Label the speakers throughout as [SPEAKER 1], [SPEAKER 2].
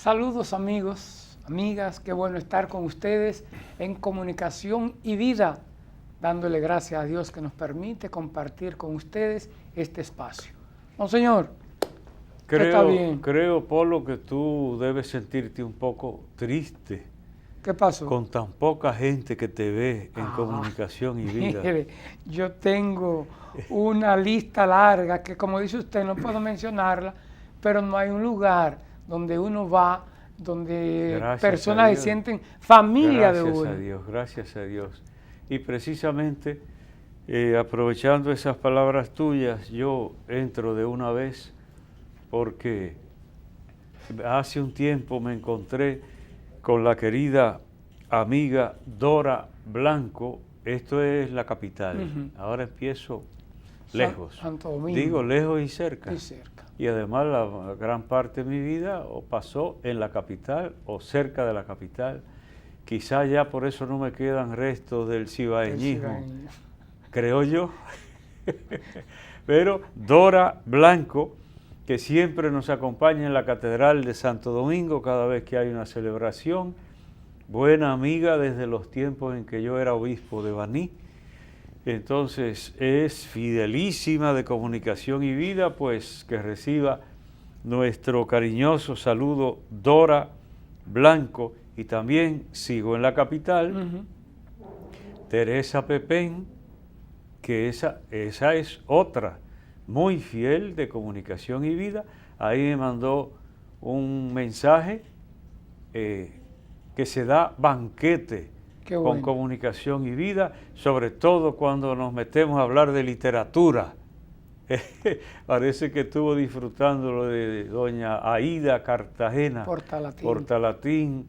[SPEAKER 1] Saludos amigos, amigas, qué bueno estar con ustedes en Comunicación y Vida, dándole gracias a Dios que nos permite compartir con ustedes este espacio. Monseñor, está bien.
[SPEAKER 2] Creo, Polo, que tú debes sentirte un poco triste.
[SPEAKER 1] ¿Qué pasó?
[SPEAKER 2] Con tan poca gente que te ve en Comunicación y Vida.
[SPEAKER 1] Mire, yo tengo una lista larga que, como dice usted, no puedo mencionarla, pero no hay un lugar donde uno va, donde
[SPEAKER 2] Gracias
[SPEAKER 1] personas se sienten familia de uno.
[SPEAKER 2] Gracias a Dios. Y precisamente, aprovechando esas palabras tuyas, yo entro de una vez porque hace un tiempo me encontré con la querida amiga Dora Blanco. Esto es la capital. Ahora empiezo lejos.
[SPEAKER 1] Santo Domingo.
[SPEAKER 2] Digo lejos y cerca.
[SPEAKER 1] Y cerca.
[SPEAKER 2] Y además la gran parte de mi vida o pasó en la capital o cerca de la capital. Quizá ya por eso no me quedan restos del cibaeñismo, creo yo. Pero Dora Blanco, que siempre nos acompaña en la Catedral de Santo Domingo cada vez que hay una celebración, buena amiga desde los tiempos en que yo era obispo de Baní. Entonces es fidelísima de Comunicación y Vida, pues que reciba nuestro cariñoso saludo Dora Blanco. Y también sigo en la capital, Teresa Pepén, que esa es otra muy fiel de Comunicación y Vida. Ahí me mandó un mensaje que se da banquete con Comunicación y Vida, sobre todo cuando nos metemos a hablar de literatura. Parece que estuvo disfrutando lo de doña Aida Cartagena, Portalatín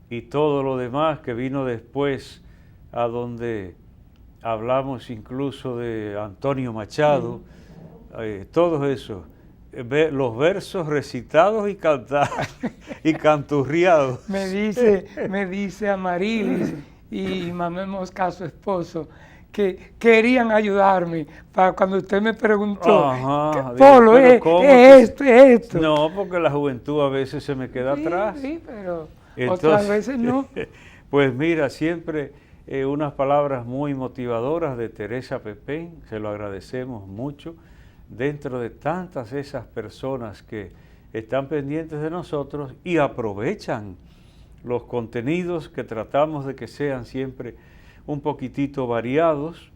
[SPEAKER 2] y todo lo demás que vino después, a donde hablamos incluso de Antonio Machado, todo eso. Los versos recitados y cantados y canturriados.
[SPEAKER 1] Me dice Amarilis y Manuel Mosca, su esposo, que querían ayudarme para cuando usted me preguntó, Polo, es esto.
[SPEAKER 2] No, porque la juventud a veces se me queda atrás.
[SPEAKER 1] Sí, pero entonces, otras veces no.
[SPEAKER 2] Pues mira, siempre unas palabras muy motivadoras de Teresa Pepén, se lo agradecemos mucho, dentro de tantas esas personas que están pendientes de nosotros y aprovechan los contenidos que tratamos de que sean siempre un poquitito variados.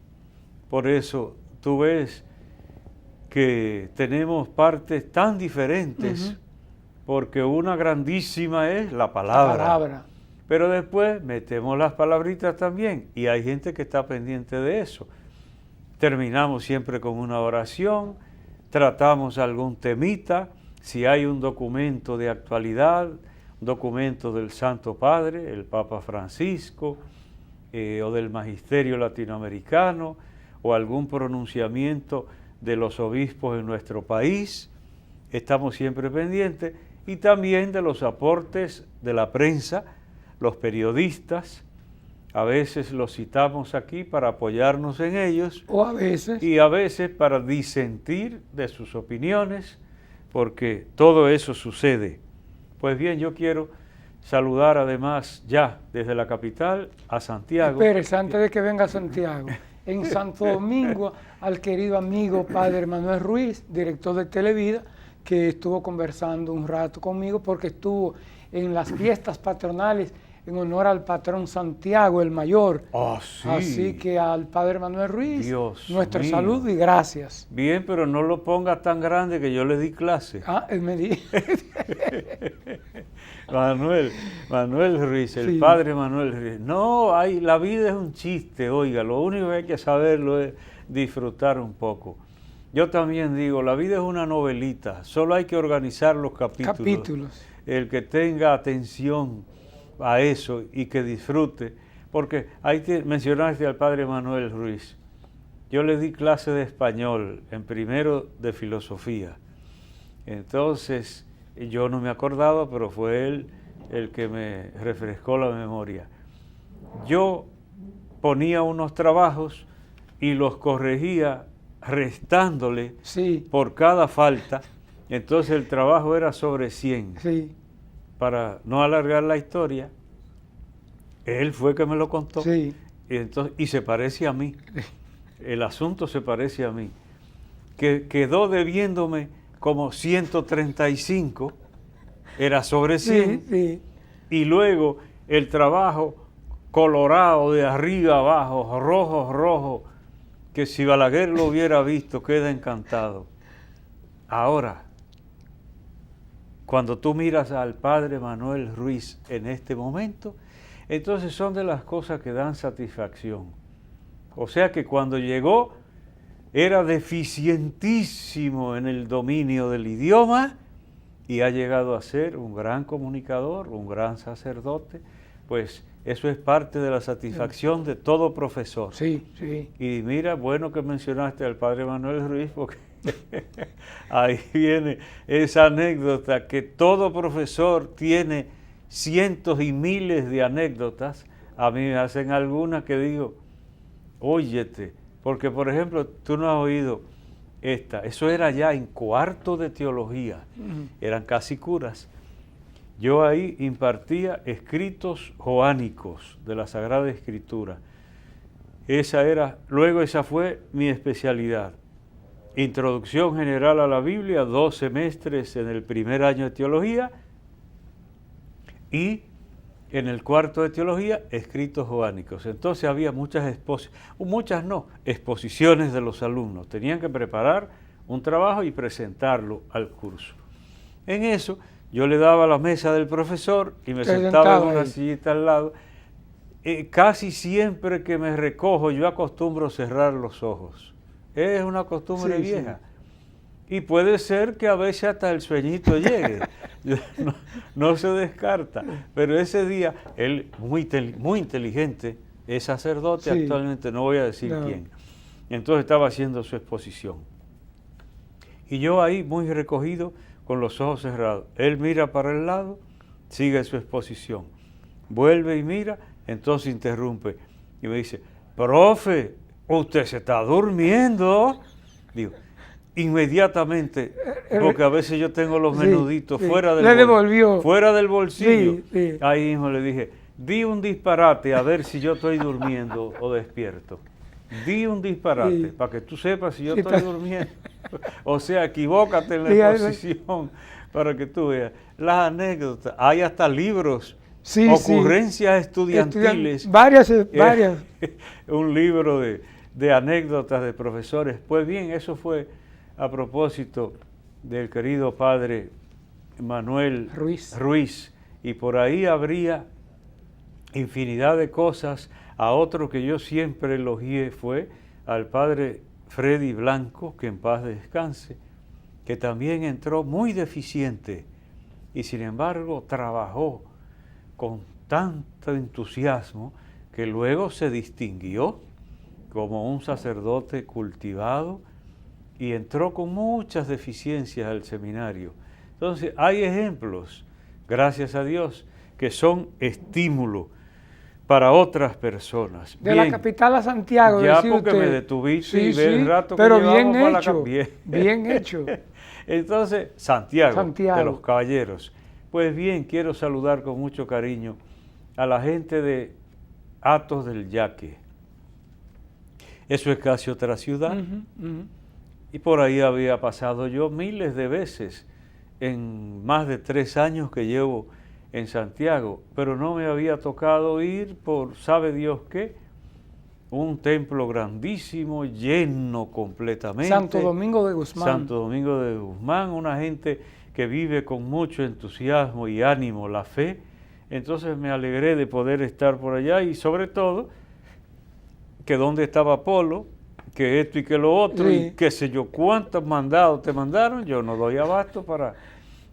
[SPEAKER 2] Por eso tú ves que tenemos partes tan diferentes, porque una grandísima es la palabra. Pero después metemos las palabritas también y hay gente que está pendiente de eso. Terminamos siempre con una oración, tratamos algún temita, si hay un documento de actualidad, documento del Santo Padre, el Papa Francisco, o del Magisterio Latinoamericano, o algún pronunciamiento de los obispos en nuestro país, estamos siempre pendientes, y también de los aportes de la prensa, los periodistas. A veces los citamos aquí para apoyarnos en ellos, y a veces para disentir de sus opiniones, porque todo eso sucede. Pues bien, yo quiero saludar además ya desde la capital a Santiago.
[SPEAKER 1] Espérese, antes de que venga a Santiago, en Santo Domingo, al querido amigo Padre Manuel Ruiz, director de Televida, que estuvo conversando un rato conmigo porque estuvo en las fiestas patronales en honor al patrón Santiago el Mayor.
[SPEAKER 2] Sí.
[SPEAKER 1] Así que al Padre Manuel Ruiz, nuestro
[SPEAKER 2] mío.
[SPEAKER 1] saludo y gracias.
[SPEAKER 2] Bien, pero no lo pongas tan grande que yo le di clase.
[SPEAKER 1] Él me dijo.
[SPEAKER 2] Manuel Ruiz, el Padre Manuel Ruiz. No, la vida es un chiste, oiga, lo único que hay que saberlo es disfrutar un poco. Yo también digo, la vida es una novelita, solo hay que organizar los capítulos. El que tenga atención a eso y que disfrute, porque ahí mencionaste al Padre Manuel Ruiz. Yo le di clase de español en primero de filosofía. Entonces, yo no me acordaba, pero fue él el que me refrescó la memoria. Yo ponía unos trabajos y los corregía restándole por cada falta. Entonces el trabajo era sobre 100. para no alargar la historia, él fue que me lo contó.
[SPEAKER 1] Sí.
[SPEAKER 2] Y se parece a mí. El asunto se parece a mí. Que quedó debiéndome como 135, era sobre 100,
[SPEAKER 1] Sí.
[SPEAKER 2] y luego el trabajo colorado de arriba abajo, rojo, que si Balaguer lo hubiera visto, queda encantado. Ahora, cuando tú miras al padre Manuel Ruiz en este momento, entonces son de las cosas que dan satisfacción. O sea que cuando llegó era deficientísimo en el dominio del idioma y ha llegado a ser un gran comunicador, un gran sacerdote, pues eso es parte de la satisfacción de todo profesor.
[SPEAKER 1] Sí.
[SPEAKER 2] Y mira, bueno que mencionaste al padre Manuel Ruiz, porque ahí viene esa anécdota que todo profesor tiene cientos y miles de anécdotas. A mí me hacen algunas que digo, óyete, porque por ejemplo, tú no has oído esta, eso era ya en cuarto de teología, eran casi curas. Yo ahí impartía escritos joánicos de la Sagrada Escritura. Luego esa fue mi especialidad. Introducción general a la Biblia, 2 semestres en el primer año de teología, y en el cuarto de teología, escritos joánicos. Entonces había exposiciones de los alumnos. Tenían que preparar un trabajo y presentarlo al curso. En eso, yo le daba la mesa del profesor y me sentaba en una sillita al lado. Casi siempre que me recojo, yo acostumbro cerrar los ojos. Es una costumbre vieja. Sí. Y puede ser que a veces hasta el sueñito llegue. No se descarta. Pero ese día, él, muy inteligente, es sacerdote actualmente, no voy a decir quién. Entonces estaba haciendo su exposición. Y yo ahí, muy recogido, con los ojos cerrados. Él mira para el lado, sigue su exposición. Vuelve y mira, entonces interrumpe. Y me dice, profe, usted se está durmiendo. Digo, inmediatamente, porque a veces yo tengo los menuditos fuera del bolsillo. Ahí mismo le dije, di un disparate a ver si yo estoy durmiendo o despierto. Di un disparate para que tú sepas si yo estoy durmiendo. O sea, equivócate en la exposición para que tú veas. Las anécdotas, hay hasta libros, ocurrencias estudiantiles.
[SPEAKER 1] Varias.
[SPEAKER 2] Un libro de anécdotas de profesores. Pues bien, eso fue a propósito del querido padre Manuel Ruiz. Y por ahí habría infinidad de cosas. A otro que yo siempre elogié fue al padre Freddy Blanco, que en paz descanse, que también entró muy deficiente y sin embargo trabajó con tanto entusiasmo que luego se distinguió como un sacerdote cultivado y entró con muchas deficiencias al seminario. Entonces hay ejemplos, gracias a Dios, que son estímulo para otras personas.
[SPEAKER 1] De la capital a Santiago.
[SPEAKER 2] Ya porque me detuviste y ve el rato que
[SPEAKER 1] pero
[SPEAKER 2] llevamos
[SPEAKER 1] bien
[SPEAKER 2] para
[SPEAKER 1] hecho, bien hecho.
[SPEAKER 2] Entonces, Santiago de los Caballeros. Pues bien, quiero saludar con mucho cariño a la gente de Hatos del Yaque. Eso es casi otra ciudad. Y por ahí había pasado yo miles de veces en más de 3 años que llevo en Santiago, pero no me había tocado ir por, ¿sabe Dios qué? Un templo grandísimo, lleno completamente.
[SPEAKER 1] Santo Domingo de Guzmán.
[SPEAKER 2] Santo Domingo de Guzmán, una gente que vive con mucho entusiasmo y ánimo la fe. Entonces me alegré de poder estar por allá y sobre todo que dónde estaba Apolo, que esto y que lo otro, y qué sé yo, cuántos mandados te mandaron, yo no doy abasto para...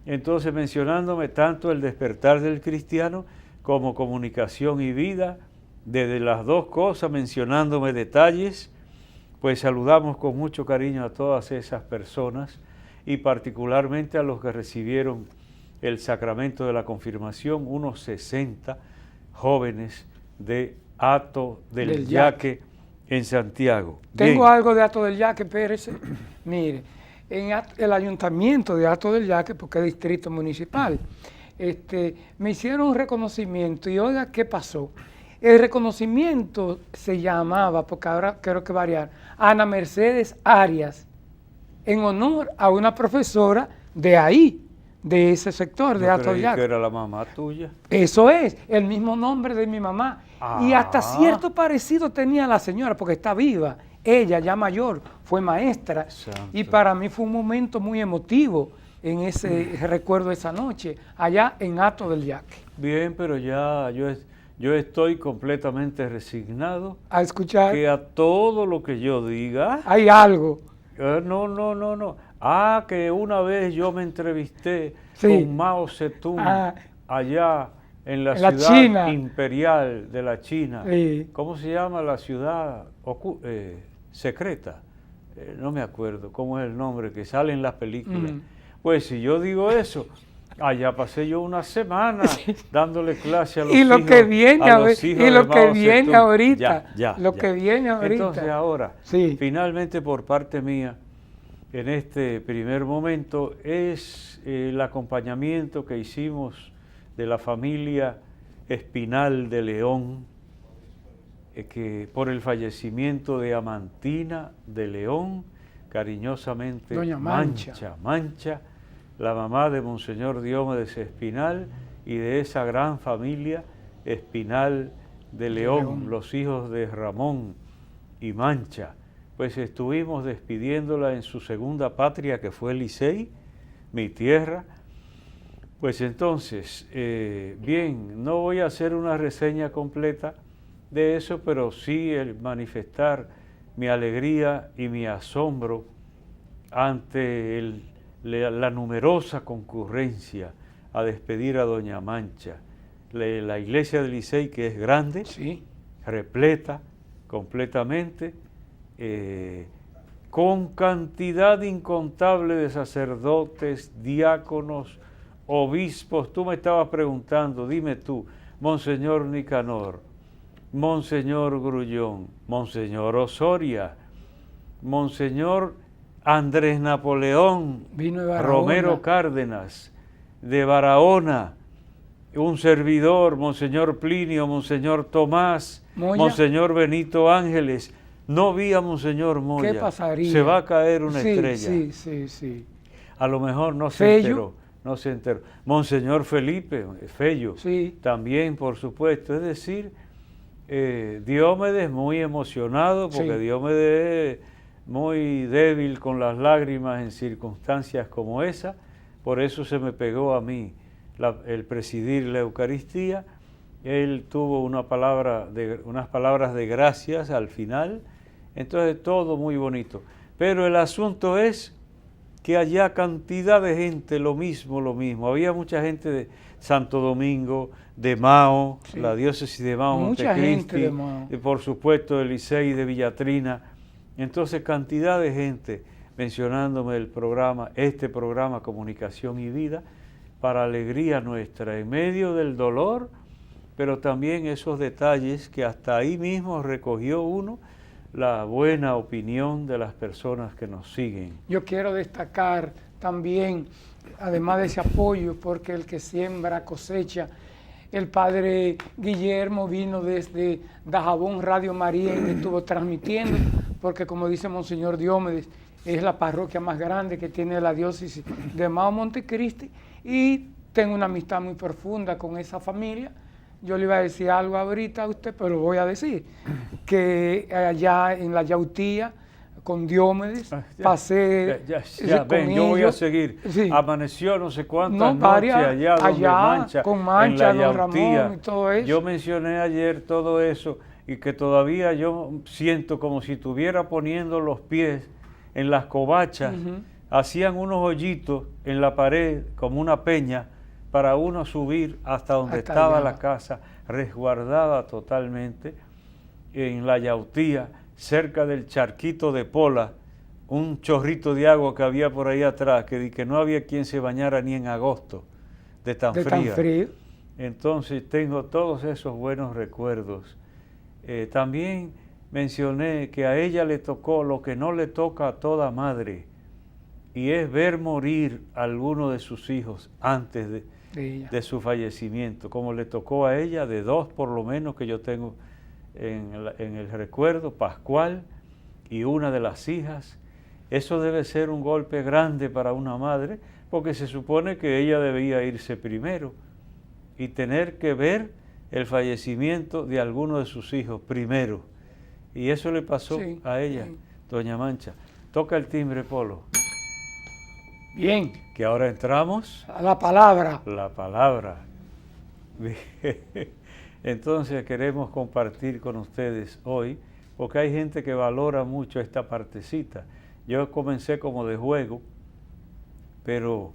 [SPEAKER 2] Entonces mencionándome tanto el despertar del cristiano como comunicación y vida, desde las dos cosas, mencionándome detalles, pues saludamos con mucho cariño a todas esas personas y particularmente a los que recibieron el sacramento de la confirmación, unos 60 jóvenes de Hato del Yaque en Santiago.
[SPEAKER 1] Tengo algo de Hato del Yaque, Pérez. Mire, en el ayuntamiento de Hato del Yaque, porque es distrito municipal, me hicieron un reconocimiento y oiga, ¿qué pasó? El reconocimiento se llamaba, porque ahora creo que variar, Ana Mercedes Arias, en honor a una profesora de ahí, de ese sector, de Atoyac.
[SPEAKER 2] Que era la mamá tuya.
[SPEAKER 1] Eso es, el mismo nombre de mi mamá. Y hasta cierto parecido tenía la señora, porque está viva. Ella, ya mayor, fue maestra.
[SPEAKER 2] Santo.
[SPEAKER 1] Y para mí fue un momento muy emotivo en ese recuerdo de esa noche, allá en Hato del Yaque.
[SPEAKER 2] Bien, pero ya yo estoy completamente resignado
[SPEAKER 1] A escuchar.
[SPEAKER 2] que a todo lo que yo diga...
[SPEAKER 1] Hay algo.
[SPEAKER 2] No. Que una vez yo me entrevisté
[SPEAKER 1] Sí.
[SPEAKER 2] con Mao Zedong allá en la
[SPEAKER 1] la
[SPEAKER 2] ciudad
[SPEAKER 1] China.
[SPEAKER 2] imperial de la China.
[SPEAKER 1] Sí.
[SPEAKER 2] ¿Cómo se llama la ciudad secreta? No me acuerdo cómo es el nombre que sale en las películas. Pues si yo digo eso, allá pasé yo una semana dándole clase a los
[SPEAKER 1] y lo
[SPEAKER 2] hijos,
[SPEAKER 1] que viene
[SPEAKER 2] a los hijos
[SPEAKER 1] y lo
[SPEAKER 2] de
[SPEAKER 1] que
[SPEAKER 2] Mao
[SPEAKER 1] viene
[SPEAKER 2] Zedong.
[SPEAKER 1] ahorita, lo
[SPEAKER 2] Ya.
[SPEAKER 1] que viene ahorita.
[SPEAKER 2] Entonces ahora,
[SPEAKER 1] Sí.
[SPEAKER 2] finalmente por parte mía, en este primer momento, es el acompañamiento que hicimos de la familia Espinal de León, que por el fallecimiento de Amantina de León, cariñosamente
[SPEAKER 1] Doña Mancha.
[SPEAKER 2] Mancha, la mamá de Monseñor Diomedes Espinal y de esa gran familia Espinal de León, los hijos de Ramón y Mancha. Pues estuvimos despidiéndola en su segunda patria, que fue Licey, mi tierra. Pues entonces, bien, no voy a hacer una reseña completa de eso, pero sí el manifestar mi alegría y mi asombro ante la numerosa concurrencia a despedir a Doña Mancha. La iglesia de Licey, que es grande,
[SPEAKER 1] Sí.
[SPEAKER 2] repleta completamente, con cantidad incontable de sacerdotes, diáconos, obispos. Tú me estabas preguntando, dime tú, Monseñor Nicanor, Monseñor Grullón, Monseñor Osoria, Monseñor Andrés Napoleón,
[SPEAKER 1] Vino de Barahona.
[SPEAKER 2] Romero Cárdenas, de Barahona, un servidor, Monseñor Plinio, Monseñor Tomás,
[SPEAKER 1] Moya.
[SPEAKER 2] Monseñor Benito Ángeles. No vi a Monseñor Moya.
[SPEAKER 1] ¿Qué pasaría?
[SPEAKER 2] Se va a caer una
[SPEAKER 1] Sí,
[SPEAKER 2] estrella.
[SPEAKER 1] Sí.
[SPEAKER 2] A lo mejor no se
[SPEAKER 1] Fello.
[SPEAKER 2] enteró. Monseñor Felipe Fello,
[SPEAKER 1] Sí.
[SPEAKER 2] también, por supuesto. Es decir, Diomedes muy emocionado, porque
[SPEAKER 1] Sí.
[SPEAKER 2] Diomedes es muy débil con las lágrimas en circunstancias como esa. Por eso se me pegó a mí el presidir la Eucaristía. Él tuvo unas palabras de gracias al final. Entonces todo muy bonito. Pero el asunto es que allá cantidad de gente, lo mismo. Había mucha gente de Santo Domingo, de Mao,
[SPEAKER 1] Sí.
[SPEAKER 2] la diócesis de Mao,
[SPEAKER 1] Mucha gente
[SPEAKER 2] Montecristi,
[SPEAKER 1] de Mao.
[SPEAKER 2] y por supuesto de Licey, de Villatrina. Entonces cantidad de gente mencionándome el programa, este programa Comunicación y Vida, para alegría nuestra, en medio del dolor, pero también esos detalles que hasta ahí mismo recogió uno, la buena opinión de las personas que nos siguen.
[SPEAKER 1] Yo quiero destacar también, además de ese apoyo, porque el que siembra cosecha, el padre Guillermo vino desde Dajabón, Radio María, y estuvo transmitiendo, porque como dice Monseñor Diomedes, es la parroquia más grande que tiene la diócesis de Mao Montecristi, y tengo una amistad muy profunda con esa familia. Yo le iba a decir algo ahorita a usted, pero lo voy a decir, que allá en la Yautía, con Diomedes, pasé
[SPEAKER 2] con
[SPEAKER 1] ellos.
[SPEAKER 2] Yo voy a seguir.
[SPEAKER 1] Sí.
[SPEAKER 2] Amaneció no sé cuántas
[SPEAKER 1] No,
[SPEAKER 2] noches
[SPEAKER 1] varias,
[SPEAKER 2] allá donde Mancha,
[SPEAKER 1] con Mancha,
[SPEAKER 2] en la
[SPEAKER 1] don
[SPEAKER 2] Yautía.
[SPEAKER 1] Ramón y todo eso.
[SPEAKER 2] Yo mencioné ayer todo eso y que todavía yo siento como si estuviera poniendo los pies en las covachas. Hacían unos hoyitos en la pared como una peña para uno subir hasta donde estaba
[SPEAKER 1] allá.
[SPEAKER 2] la casa, resguardada totalmente en la Yautía, cerca del charquito de Pola, un chorrito de agua que había por ahí atrás, que no había quien se bañara ni en agosto, de tan frío. Entonces tengo todos esos buenos recuerdos. También mencioné que a ella le tocó lo que no le toca a toda madre, y es ver morir a alguno de sus hijos antes de su fallecimiento, como le tocó a ella, de 2 por lo menos que yo tengo en el recuerdo, Pascual y una de las hijas. Eso debe ser un golpe grande para una madre, porque se supone que ella debía irse primero y tener que ver el fallecimiento de alguno de sus hijos primero. Y eso le pasó a ella, doña Mancha. Toca el timbre, Polo.
[SPEAKER 1] Bien.
[SPEAKER 2] Que ahora entramos
[SPEAKER 1] a la palabra.
[SPEAKER 2] La palabra. Entonces queremos compartir con ustedes hoy, porque hay gente que valora mucho esta partecita. Yo comencé como de juego, pero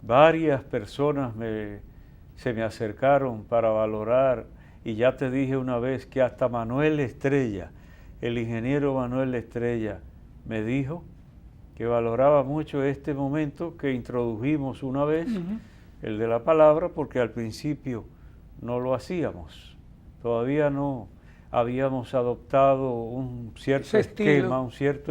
[SPEAKER 2] varias personas se me acercaron para valorar, y ya te dije una vez que hasta Manuel Estrella, el ingeniero Manuel Estrella, me dijo que valoraba mucho este momento que introdujimos una vez, el de la palabra, porque al principio no lo hacíamos. Todavía no habíamos adoptado un cierto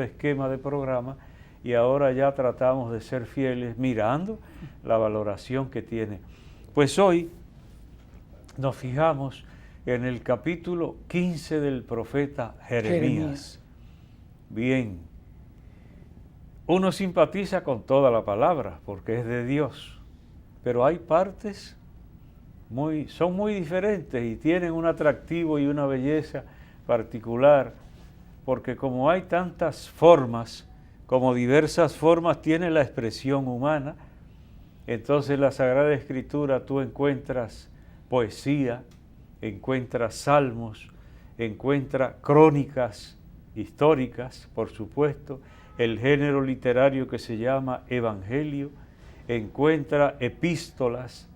[SPEAKER 2] esquema de programa, y ahora ya tratamos de ser fieles mirando la valoración que tiene. Pues hoy nos fijamos en el capítulo 15 del profeta Jeremías. Bien, uno simpatiza con toda la palabra porque es de Dios, pero hay partes son muy diferentes y tienen un atractivo y una belleza particular, porque como hay tantas formas, como diversas formas tiene la expresión humana, entonces en la Sagrada Escritura tú encuentras poesía, encuentras salmos, encuentras crónicas históricas, por supuesto, el género literario que se llama evangelio, encuentra epístolas,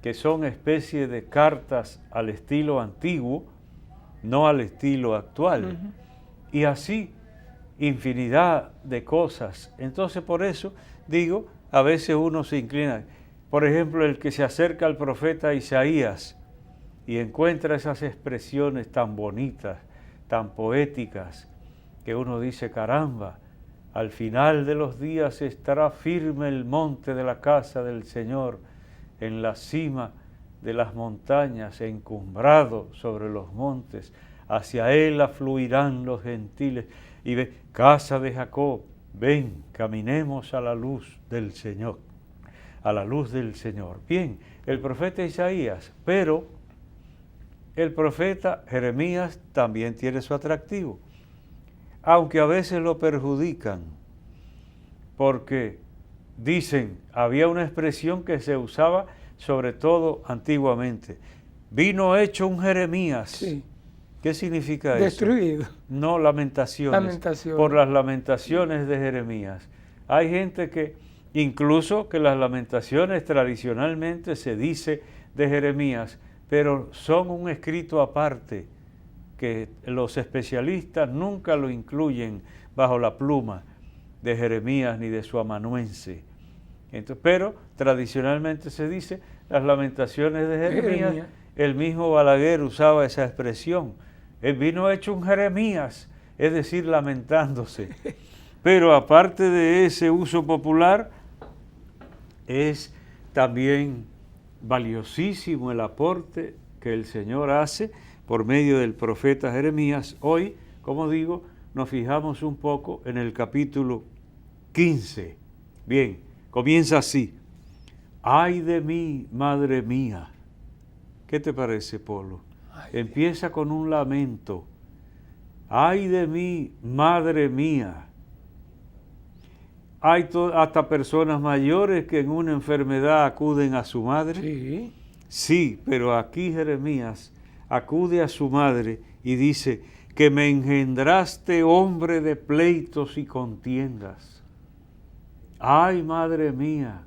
[SPEAKER 2] que son especie de cartas al estilo antiguo, no al estilo actual, y así infinidad de cosas. Entonces por eso digo, a veces uno se inclina, por ejemplo, el que se acerca al profeta Isaías y encuentra esas expresiones tan bonitas, tan poéticas, que uno dice, caramba, al final de los días estará firme el monte de la casa del Señor, en la cima de las montañas, encumbrado sobre los montes, hacia él afluirán los gentiles, y ve, casa de Jacob, ven, caminemos a la luz del Señor, a la luz del Señor. Bien, el profeta Isaías, pero el profeta Jeremías también tiene su atractivo, aunque a veces lo perjudican, porque dicen, había una expresión que se usaba sobre todo antiguamente, vino hecho un Jeremías.
[SPEAKER 1] Sí.
[SPEAKER 2] ¿Qué significa eso?
[SPEAKER 1] Destruido.
[SPEAKER 2] No, lamentaciones. Por las lamentaciones de Jeremías. Hay gente que, incluso que las lamentaciones tradicionalmente se dice de Jeremías, pero son un escrito aparte, que los especialistas nunca lo incluyen bajo la pluma de Jeremías ni de su amanuense. Entonces, pero tradicionalmente se dice las lamentaciones de Jeremías. El mismo Balaguer usaba esa expresión. Él vino hecho un Jeremías, es decir, lamentándose. Pero aparte de ese uso popular, es también valiosísimo el aporte que el Señor hace por medio del profeta Jeremías. Hoy, como digo, nos fijamos un poco en el capítulo 15. Bien, comienza así. Ay de mí, madre mía. ¿Qué te parece, Polo? Empieza con un lamento. Ay de mí, madre mía. Hay hasta personas mayores que en una enfermedad acuden a su madre.
[SPEAKER 1] Sí.
[SPEAKER 2] Sí, pero aquí Jeremías acude a su madre y dice que me engendraste hombre de pleitos y contiendas. Ay, madre mía,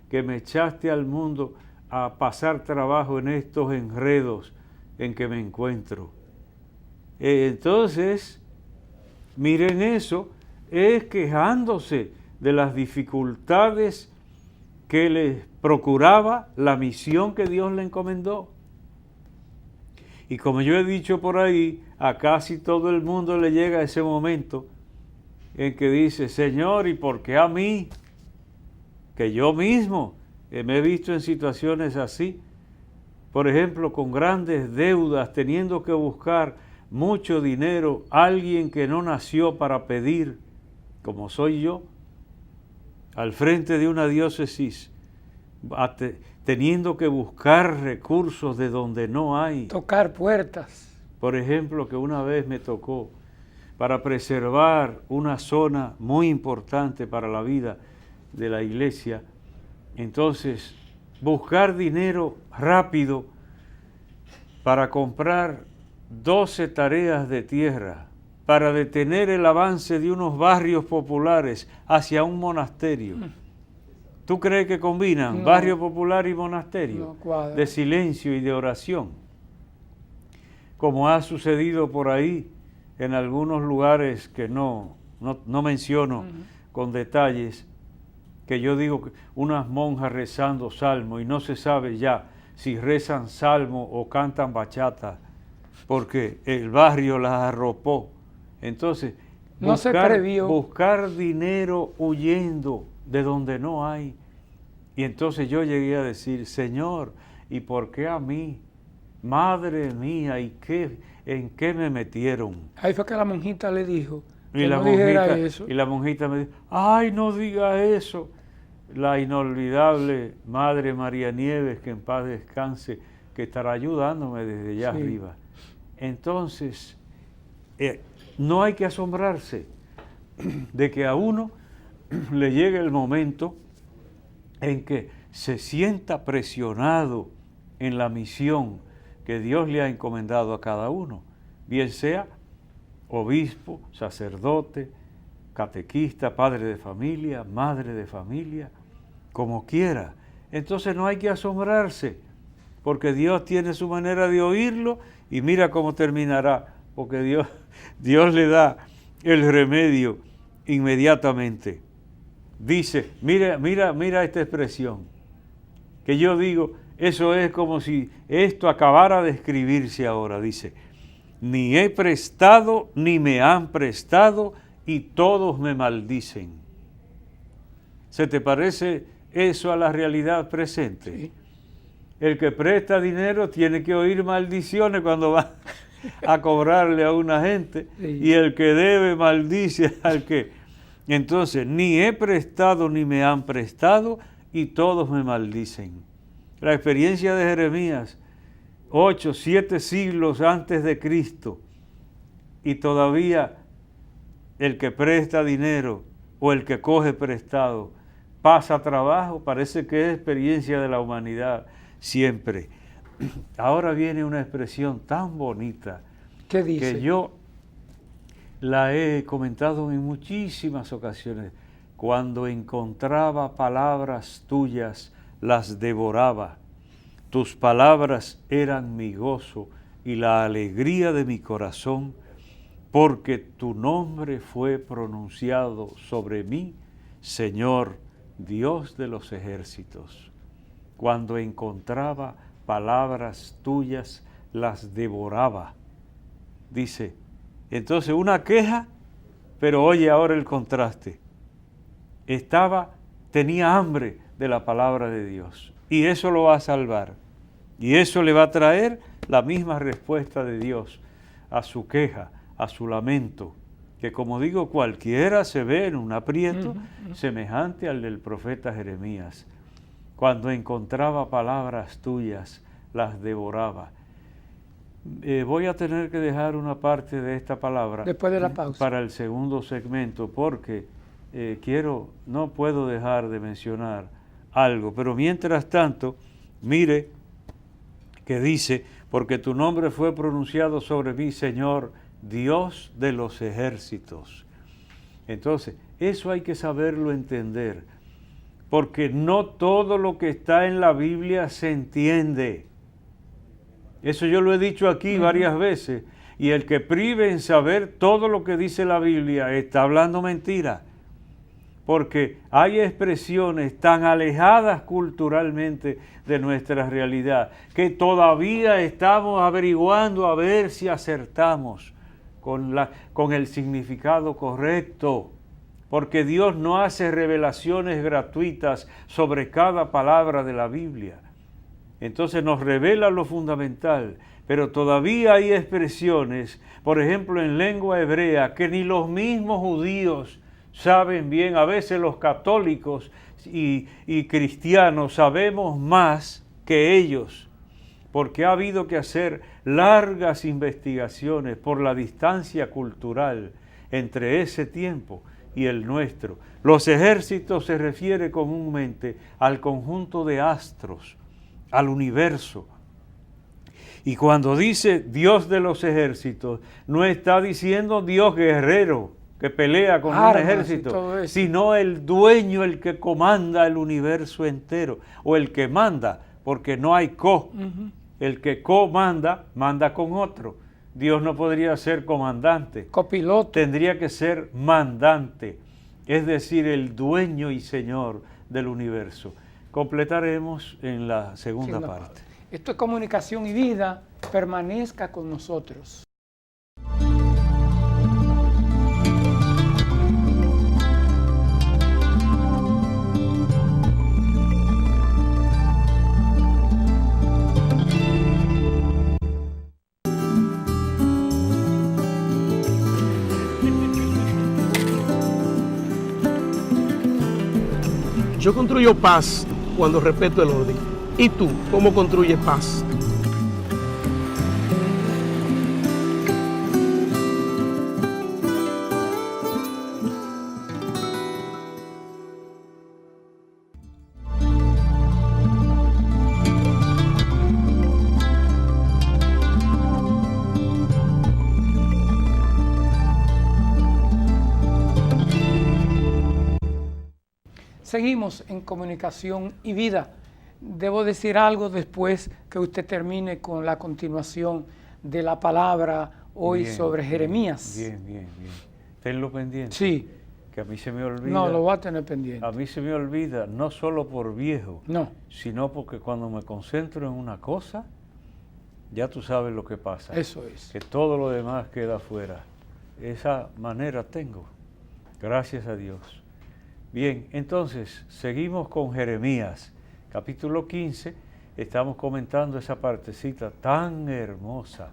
[SPEAKER 2] que me echaste al mundo a pasar trabajo en estos enredos en que me encuentro. Entonces, miren eso, es quejándose de las dificultades que les procuraba la misión que Dios le encomendó. Y como yo he dicho por ahí, a casi todo el mundo le llega ese momento en que dice, Señor, ¿y por qué a mí? Que yo mismo Me he visto en situaciones así, por ejemplo, con grandes deudas, teniendo que buscar mucho dinero, alguien que no nació para pedir, como soy yo, al frente de una diócesis, teniendo que buscar recursos de donde no hay.
[SPEAKER 1] Tocar puertas.
[SPEAKER 2] Por ejemplo, que una vez me tocó, para preservar una zona muy importante para la vida de la iglesia, entonces buscar dinero rápido para comprar 12 tareas de tierra, para detener el avance de unos barrios populares hacia un monasterio. ¿Tú crees que combinan barrio popular y monasterio? De silencio y de oración. Como ha sucedido por ahí en algunos lugares que no menciono con detalles, que yo digo que unas monjas rezando salmo y no se sabe ya si rezan salmo o cantan bachata, porque el barrio las arropó. Entonces, buscar dinero huyendo de donde no hay. Y entonces yo llegué a decir, Señor, ¿y por qué a mí? Madre mía, ¿en qué me metieron?
[SPEAKER 1] Ahí fue que la monjita le dijo
[SPEAKER 2] que no dijera eso. Y la monjita me dijo, ay, no diga eso. La inolvidable Madre María Nieves, que en paz descanse, que estará ayudándome desde allá arriba. Entonces, no hay que asombrarse de que a uno le llegue el momento en que se sienta presionado en la misión que Dios le ha encomendado a cada uno, bien sea obispo, sacerdote, catequista, padre de familia, madre de familia, como quiera. Entonces no hay que asombrarse, porque Dios tiene su manera de oírlo y mira cómo terminará, porque Dios le da el remedio inmediatamente. Dice, mira esta expresión, que yo digo, eso es como si esto acabara de escribirse ahora, dice, ni he prestado ni me han prestado y todos me maldicen. ¿Se te parece eso a la realidad presente?
[SPEAKER 1] Sí.
[SPEAKER 2] El que presta dinero tiene que oír maldiciones cuando va a cobrarle a una gente, sí. Y el que debe maldice al que... Entonces, ni he prestado ni me han prestado y todos me maldicen. La experiencia de Jeremías, 8, 7 siglos antes de Cristo, y todavía el que presta dinero o el que coge prestado pasa trabajo, parece que es experiencia de la humanidad siempre. Ahora viene una expresión tan bonita.
[SPEAKER 1] ¿Qué dice?
[SPEAKER 2] Que yo la he comentado en muchísimas ocasiones. Cuando encontraba palabras tuyas, las devoraba. Tus palabras eran mi gozo y la alegría de mi corazón, porque tu nombre fue pronunciado sobre mí, Señor, Dios de los ejércitos. Cuando encontraba palabras tuyas, las devoraba. Dice, entonces una queja, pero oye ahora el contraste. Tenía hambre de la palabra de Dios y eso lo va a salvar. Y eso le va a traer la misma respuesta de Dios a su queja, a su lamento, que como digo, cualquiera se ve en un aprieto semejante al del profeta Jeremías. Cuando encontraba palabras tuyas, las devoraba. Voy a tener que dejar una parte de esta palabra
[SPEAKER 1] después de la pausa
[SPEAKER 2] para el segundo segmento, porque no puedo dejar de mencionar algo. Pero mientras tanto, mire que dice, porque tu nombre fue pronunciado sobre mí, Señor, Dios de los ejércitos. Entonces, eso hay que saberlo entender, porque no todo lo que está en la Biblia se entiende. Eso yo lo he dicho aquí varias veces, y el que prive en saber todo lo que dice la Biblia está hablando mentira, porque hay expresiones tan alejadas culturalmente de nuestra realidad que todavía estamos averiguando a ver si acertamos con el significado correcto. porque Dios no hace revelaciones gratuitas sobre cada palabra de la Biblia. Entonces nos revela lo fundamental, pero todavía hay expresiones, por ejemplo en lengua hebrea, que ni los mismos judíos saben bien. A veces los católicos y cristianos sabemos más que ellos, porque ha habido que hacer largas investigaciones por la distancia cultural entre ese tiempo y el nuestro. Los ejércitos se refiere comúnmente al conjunto de astros, al universo. Y cuando dice Dios de los ejércitos, no está diciendo Dios guerrero que pelea con un ejército, sino el dueño, el que comanda el universo entero, o el que manda, porque no hay el que comanda, manda con otro. Dios no podría ser comandante,
[SPEAKER 1] copiloto,
[SPEAKER 2] tendría que ser mandante, es decir, el dueño y señor del universo. Completaremos en la segunda parte.
[SPEAKER 1] Esto es Comunicación y Vida, permanezca con nosotros.
[SPEAKER 3] Yo construyo paz cuando respeto el orden. ¿Y tú, cómo construyes paz?
[SPEAKER 1] Seguimos en Comunicación y Vida. Debo decir algo después que usted termine con la continuación de la palabra hoy sobre Jeremías.
[SPEAKER 2] Bien. Tenlo pendiente.
[SPEAKER 1] Sí.
[SPEAKER 2] Que a mí se me olvida.
[SPEAKER 1] No, lo va a tener pendiente.
[SPEAKER 2] A mí se me olvida, no solo por viejo,
[SPEAKER 1] no,
[SPEAKER 2] sino porque cuando me concentro en una cosa, ya tú sabes lo que pasa.
[SPEAKER 1] Eso es.
[SPEAKER 2] Que todo lo demás queda fuera. Esa manera tengo. Gracias a Dios. Bien, entonces, seguimos con Jeremías, capítulo 15, estamos comentando esa partecita tan hermosa.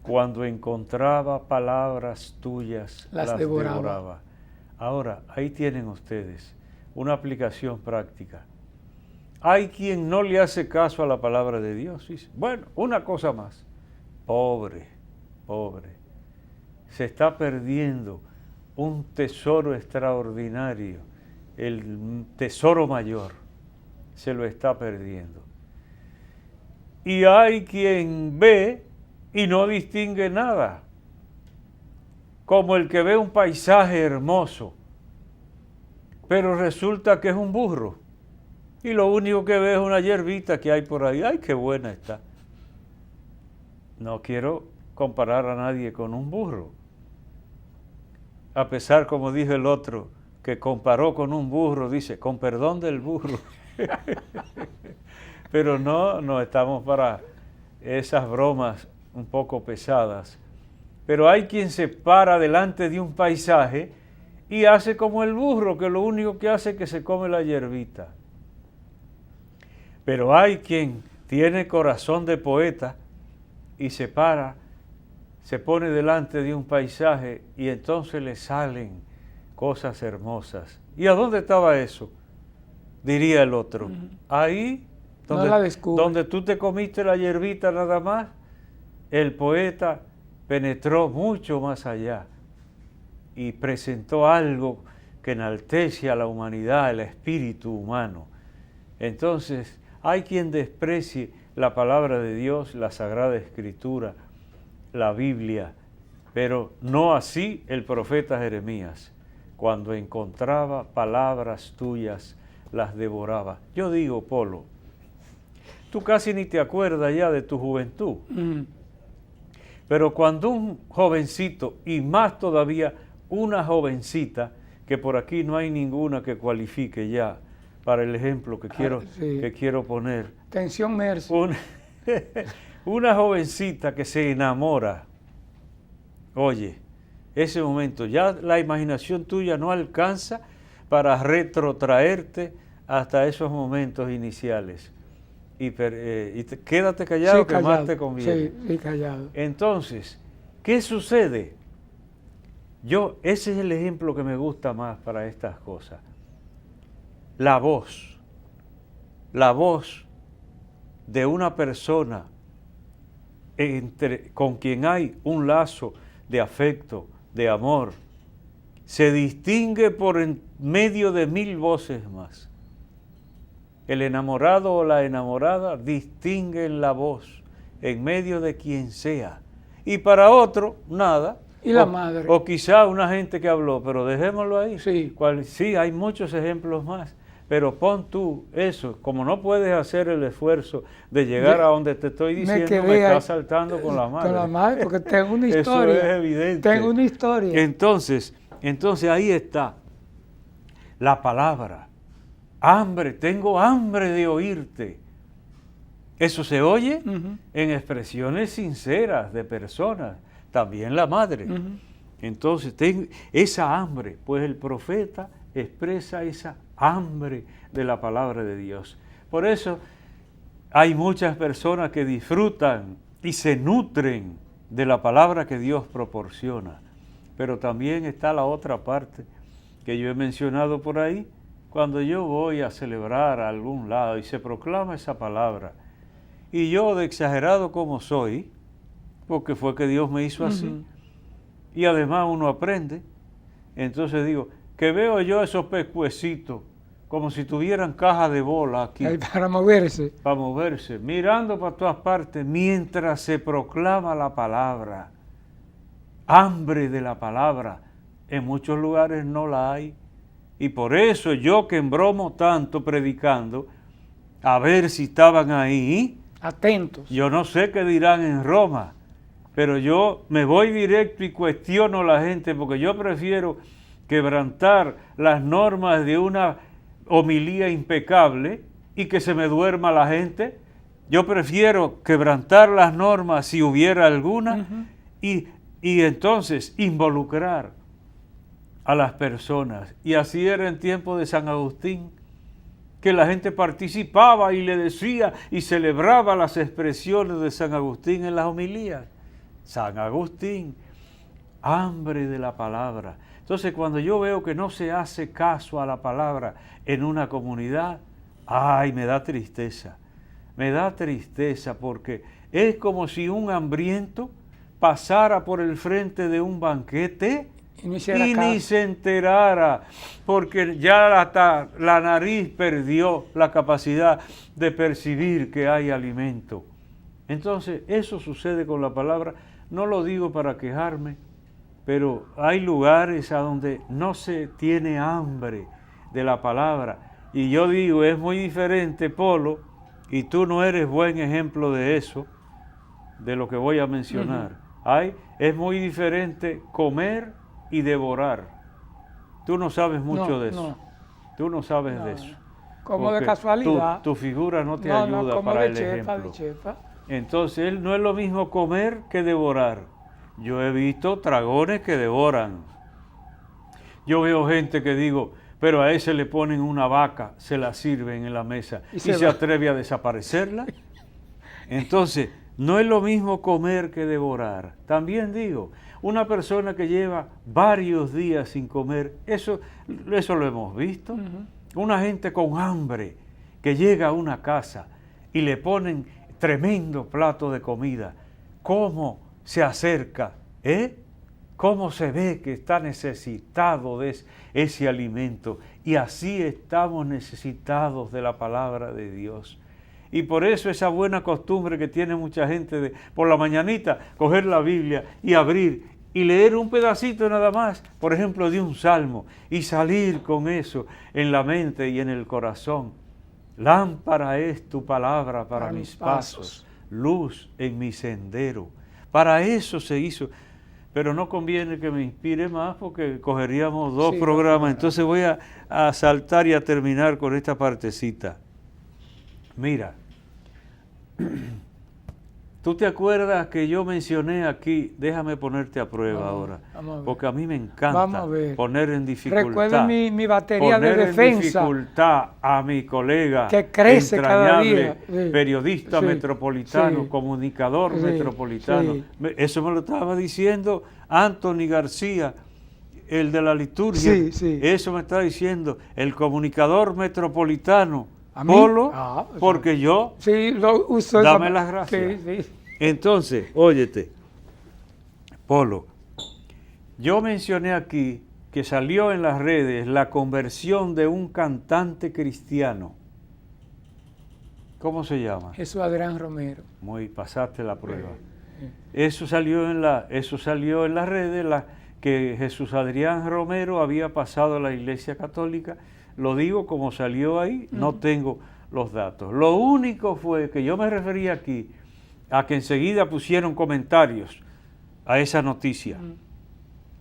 [SPEAKER 2] Cuando encontraba palabras tuyas, las devoraba. Ahora, ahí tienen ustedes una aplicación práctica. Hay quien no le hace caso a la palabra de Dios. Dice, bueno, una cosa más, pobre, se está perdiendo un tesoro extraordinario, el tesoro mayor, se lo está perdiendo. Y hay quien ve y no distingue nada, como el que ve un paisaje hermoso, pero resulta que es un burro, y lo único que ve es una hierbita que hay por ahí. ¡Ay, qué buena está! No quiero comparar a nadie con un burro, a pesar, como dijo el otro, que comparó con un burro, dice, con perdón del burro. Pero no estamos para esas bromas un poco pesadas. Pero hay quien se para delante de un paisaje y hace como el burro, que lo único que hace es que se come la hierbita. Pero hay quien tiene corazón de poeta y se para, se pone delante de un paisaje y entonces le salen cosas hermosas. ¿Y a dónde estaba eso? Diría el otro. Ahí, donde tú te comiste la hierbita nada más, el poeta penetró mucho más allá y presentó algo que enaltece a la humanidad, el espíritu humano. Entonces, hay quien desprecie la palabra de Dios, la Sagrada Escritura, la Biblia, pero no así el profeta Jeremías. Cuando encontraba palabras tuyas, las devoraba. Yo digo, Polo, tú casi ni te acuerdas ya de tu juventud. Pero cuando un jovencito, y más todavía una jovencita, que por aquí no hay ninguna que cualifique ya para el ejemplo que quiero poner.
[SPEAKER 1] Tensión Mercy.
[SPEAKER 2] Una jovencita que se enamora, oye, ese momento. Ya la imaginación tuya no alcanza para retrotraerte hasta esos momentos iniciales. Quédate callado,
[SPEAKER 1] Sí,
[SPEAKER 2] que más te conviene.
[SPEAKER 1] Sí, callado.
[SPEAKER 2] Entonces, ¿qué sucede? Ese es el ejemplo que me gusta más para estas cosas. La voz de una persona con quien hay un lazo de afecto, de amor, se distingue por en medio de 1000 voces más. El enamorado o la enamorada distinguen la voz en medio de quien sea. Y para otro, nada.
[SPEAKER 1] Y la madre.
[SPEAKER 2] O quizá una gente que habló, pero dejémoslo ahí.
[SPEAKER 1] Sí.
[SPEAKER 2] Sí, hay muchos ejemplos más. Pero pon tú eso, como no puedes hacer el esfuerzo de llegar a donde te estoy diciendo, me estás saltando con la madre.
[SPEAKER 1] Con la madre, porque tengo una historia.
[SPEAKER 2] Eso es evidente.
[SPEAKER 1] Tengo una historia.
[SPEAKER 2] Entonces ahí está la palabra. Tengo hambre de oírte. Eso se oye en expresiones sinceras de personas, también la madre. Entonces, esa hambre, pues el profeta expresa esa hambre de la palabra de Dios. Por eso hay muchas personas que disfrutan y se nutren de la palabra que Dios proporciona. Pero también está la otra parte que yo he mencionado por ahí. Cuando yo voy a celebrar a algún lado y se proclama esa palabra, y yo de exagerado como soy, porque fue que Dios me hizo así, y además uno aprende, entonces digo, que veo yo esos pescuecitos como si tuvieran caja de bola aquí.
[SPEAKER 1] Para moverse.
[SPEAKER 2] Para moverse, mirando para todas partes mientras se proclama la palabra. Hambre de la palabra. En muchos lugares no la hay. Y por eso yo que embromo tanto predicando, a ver si estaban ahí.
[SPEAKER 1] Atentos.
[SPEAKER 2] Yo no sé qué dirán en Roma, pero yo me voy directo y cuestiono a la gente porque yo prefiero quebrantar las normas de una homilía impecable y que se me duerma la gente. Yo prefiero quebrantar las normas si hubiera alguna y entonces involucrar a las personas. Y así era en tiempo de San Agustín, que la gente participaba y le decía y celebraba las expresiones de San Agustín en las homilías. San Agustín, hambre de la palabra. Entonces, cuando yo veo que no se hace caso a la palabra en una comunidad, ¡ay! Me da tristeza. Me da tristeza porque es como si un hambriento pasara por el frente de un banquete y ni se enterara, porque ya hasta la nariz perdió la capacidad de percibir que hay alimento. Entonces, eso sucede con la palabra. No lo digo para quejarme, pero hay lugares a donde no se tiene hambre de la palabra. Y yo digo, es muy diferente, Polo, y tú no eres buen ejemplo de eso, de lo que voy a mencionar. Es muy diferente comer y devorar. Tú no sabes mucho de eso. Tú no sabes de eso.
[SPEAKER 1] Como de casualidad.
[SPEAKER 2] Tu figura no te ayuda para el ejemplo.
[SPEAKER 1] De chefa.
[SPEAKER 2] Entonces, no es lo mismo comer que devorar. Yo he visto dragones que devoran. Yo veo gente que digo, pero a ese le ponen una vaca, se la sirven en la mesa y se atreve a desaparecerla. Entonces, no es lo mismo comer que devorar. También digo, una persona que lleva varios días sin comer, eso lo hemos visto. Una gente con hambre que llega a una casa y le ponen tremendo plato de comida. ¿Cómo se acerca? ¿Cómo se ve que está necesitado de ese alimento? Y así estamos necesitados de la palabra de Dios. Y por eso esa buena costumbre que tiene mucha gente de por la mañanita coger la Biblia y abrir y leer un pedacito nada más, por ejemplo, de un salmo, y salir con eso en la mente y en el corazón. Lámpara es tu palabra para mis pasos, luz en mi sendero. Para eso se hizo. Pero no conviene que me inspire más porque cogeríamos dos programas. Entonces voy a saltar y a terminar con esta partecita. Mira, ¿Tú te acuerdas que yo mencioné aquí? Déjame ponerte a prueba ahora,
[SPEAKER 1] vamos a ver.
[SPEAKER 2] porque a mí me encanta poner en dificultad.
[SPEAKER 1] Recuerda mi batería de defensa.
[SPEAKER 2] Poner en dificultad a mi colega,
[SPEAKER 1] que crece cada día.
[SPEAKER 2] Periodista metropolitano, comunicador metropolitano.
[SPEAKER 1] Sí.
[SPEAKER 2] Eso me lo estaba diciendo Anthony García, el de la liturgia. Eso me está diciendo el comunicador metropolitano. Polo, porque yo,
[SPEAKER 1] lo uso.
[SPEAKER 2] Dame las gracias. Entonces, óyete, Polo, yo mencioné aquí que salió en las redes la conversión de un cantante cristiano. ¿Cómo se llama?
[SPEAKER 1] Jesús Adrián Romero.
[SPEAKER 2] Pasaste la prueba. Eso salió en las redes, que Jesús Adrián Romero había pasado a la Iglesia Católica. Lo digo como salió ahí, no tengo los datos. Lo único fue que yo me refería aquí a que enseguida pusieron comentarios a esa noticia.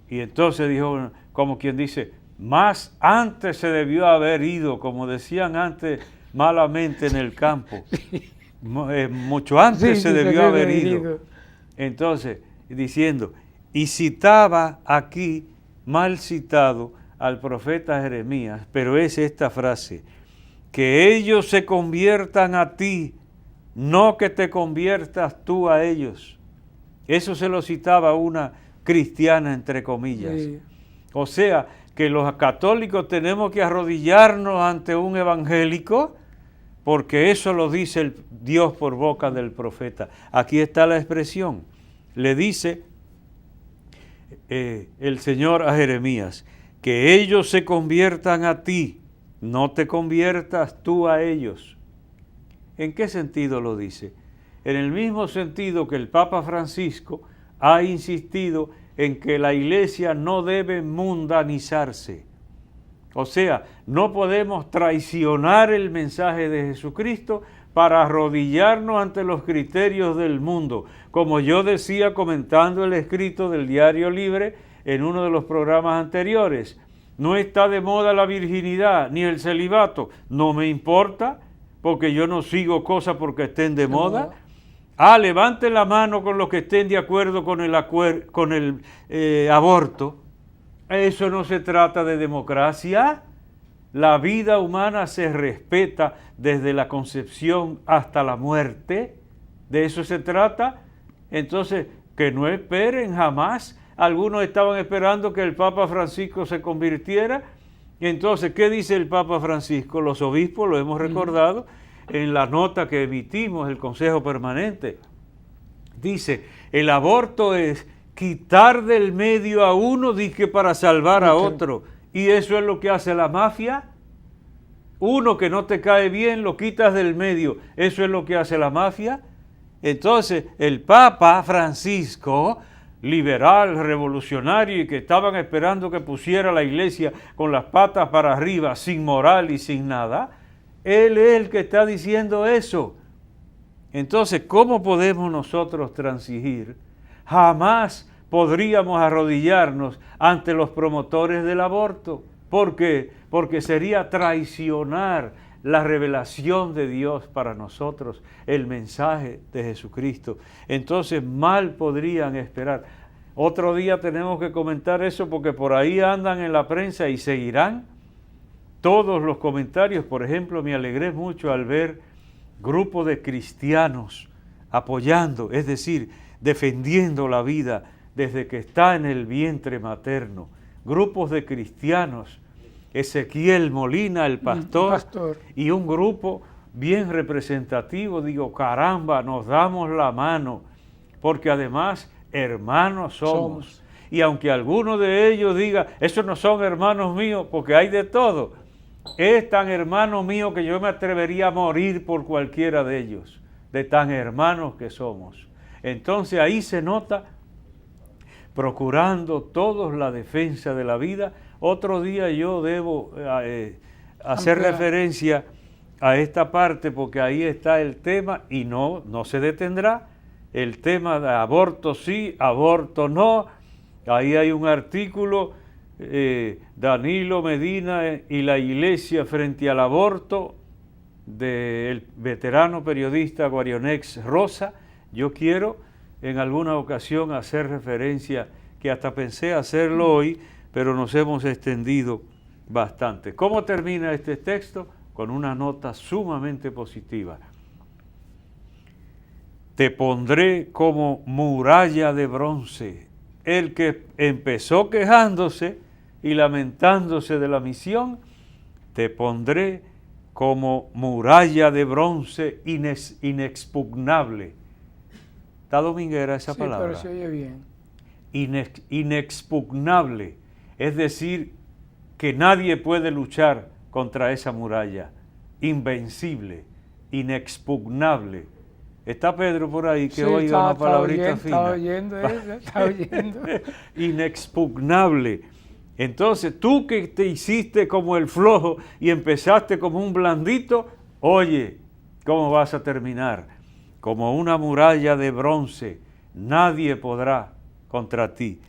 [SPEAKER 2] Y entonces dijo, como quien dice, más antes se debió haber ido, como decían antes malamente en el campo. Mucho antes se debió haber ido. Entonces, diciendo, y citaba aquí, mal citado, al profeta Jeremías, pero es esta frase, que ellos se conviertan a ti, no que te conviertas tú a ellos. Eso se lo citaba una cristiana, entre comillas. Sí. O sea, que los católicos tenemos que arrodillarnos ante un evangélico, porque eso lo dice el Dios por boca del profeta. Aquí está la expresión. Le dice el Señor a Jeremías, que ellos se conviertan a ti, no te conviertas tú a ellos. ¿En qué sentido lo dice? En el mismo sentido que el Papa Francisco ha insistido en que la Iglesia no debe mundanizarse. O sea, no podemos traicionar el mensaje de Jesucristo para arrodillarnos ante los criterios del mundo. Como yo decía comentando el escrito del Diario Libre, en uno de los programas anteriores, no está de moda la virginidad ni el celibato, no me importa, porque yo no sigo cosas porque estén de moda. Levanten la mano con los que estén de acuerdo con el aborto. Eso no se trata de democracia. La vida humana se respeta desde la concepción hasta la muerte. De eso se trata. Entonces, que no esperen jamás. Algunos estaban esperando que el Papa Francisco se convirtiera. Entonces, ¿qué dice el Papa Francisco? Los obispos, lo hemos recordado en la nota que emitimos, el Consejo Permanente. Dice, el aborto es quitar del medio a uno, dice, para salvar a otro. Y eso es lo que hace la mafia. Uno que no te cae bien, lo quitas del medio. Eso es lo que hace la mafia. Entonces, el Papa Francisco, liberal, revolucionario, y que estaban esperando que pusiera la iglesia con las patas para arriba, sin moral y sin nada, él es el que está diciendo eso. Entonces, ¿cómo podemos nosotros transigir? Jamás podríamos arrodillarnos ante los promotores del aborto. ¿Por qué? Porque sería traicionar la revelación de Dios para nosotros, el mensaje de Jesucristo. Entonces mal podrían esperar. Otro día tenemos que comentar eso porque por ahí andan en la prensa y seguirán todos los comentarios. Por ejemplo, me alegré mucho al ver grupos de cristianos apoyando, es decir, defendiendo la vida desde que está en el vientre materno. Grupos de cristianos, Ezequiel Molina, el pastor, y un grupo bien representativo. Digo, caramba, nos damos la mano, porque además hermanos somos. Y aunque alguno de ellos diga, esos no son hermanos míos, porque hay de todo, es tan hermano mío que yo me atrevería a morir por cualquiera de ellos, de tan hermanos que somos. Entonces ahí se nota, procurando todos la defensa de la vida. Otro día yo debo hacer referencia a esta parte porque ahí está el tema y no se detendrá. El tema de aborto sí, aborto no. Ahí hay un artículo, Danilo Medina y la Iglesia frente al aborto, del veterano periodista Guarionex Rosa. Yo quiero en alguna ocasión hacer referencia, que hasta pensé hacerlo hoy, pero nos hemos extendido bastante. ¿Cómo termina este texto? Con una nota sumamente positiva. Te pondré como muralla de bronce. El que empezó quejándose y lamentándose de la misión, te pondré como muralla de bronce inexpugnable. Está dominguera esa palabra.
[SPEAKER 1] Pero se oye bien.
[SPEAKER 2] Inexpugnable, es decir, que nadie puede luchar contra esa muralla. Invencible, inexpugnable. Está Pedro por ahí que oiga una palabrita fina.
[SPEAKER 1] Está oyendo.
[SPEAKER 2] Inexpugnable. Entonces, tú que te hiciste como el flojo y empezaste como un blandito, oye, ¿cómo vas a terminar? Como una muralla de bronce, nadie podrá contra ti.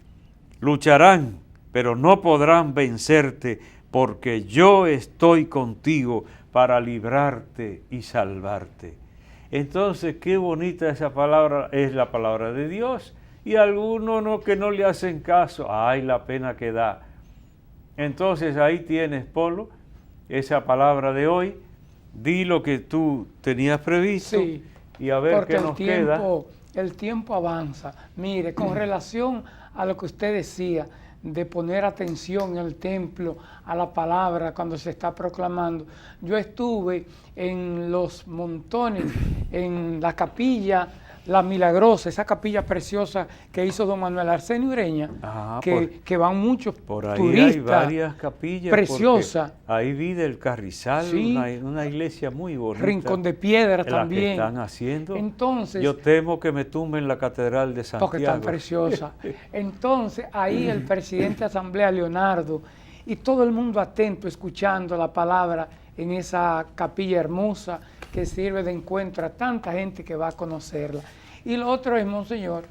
[SPEAKER 2] Lucharán, pero no podrán vencerte, porque yo estoy contigo para librarte y salvarte. Entonces, qué bonita esa palabra, es la palabra de Dios, y algunos que no le hacen caso, ay, la pena que da. Entonces, ahí tienes, Polo, esa palabra de hoy, di lo que tú tenías previsto,
[SPEAKER 1] sí,
[SPEAKER 2] y a ver qué nos queda.
[SPEAKER 1] El tiempo avanza. Mire, con relación a lo que usted decía, de poner atención en el templo, a la palabra cuando se está proclamando. Yo estuve en los montones, en la capilla La Milagrosa, esa capilla preciosa que hizo don Manuel Arsenio Ureña, que van muchos
[SPEAKER 2] por ahí
[SPEAKER 1] turistas.
[SPEAKER 2] Hay varias capillas.
[SPEAKER 1] Preciosa.
[SPEAKER 2] Ahí vi del Carrizal,
[SPEAKER 1] sí,
[SPEAKER 2] una iglesia muy bonita.
[SPEAKER 1] Rincón de Piedra también.
[SPEAKER 2] Que están haciendo.
[SPEAKER 1] Entonces,
[SPEAKER 2] yo temo que me tumben la Catedral de Santiago.
[SPEAKER 1] Porque tan preciosa. Entonces, ahí el presidente de Asamblea, Leonardo, y todo el mundo atento, escuchando la palabra en esa capilla hermosa que sirve de encuentro a tanta gente que va a conocerla. Y lo otro es, Monseñor,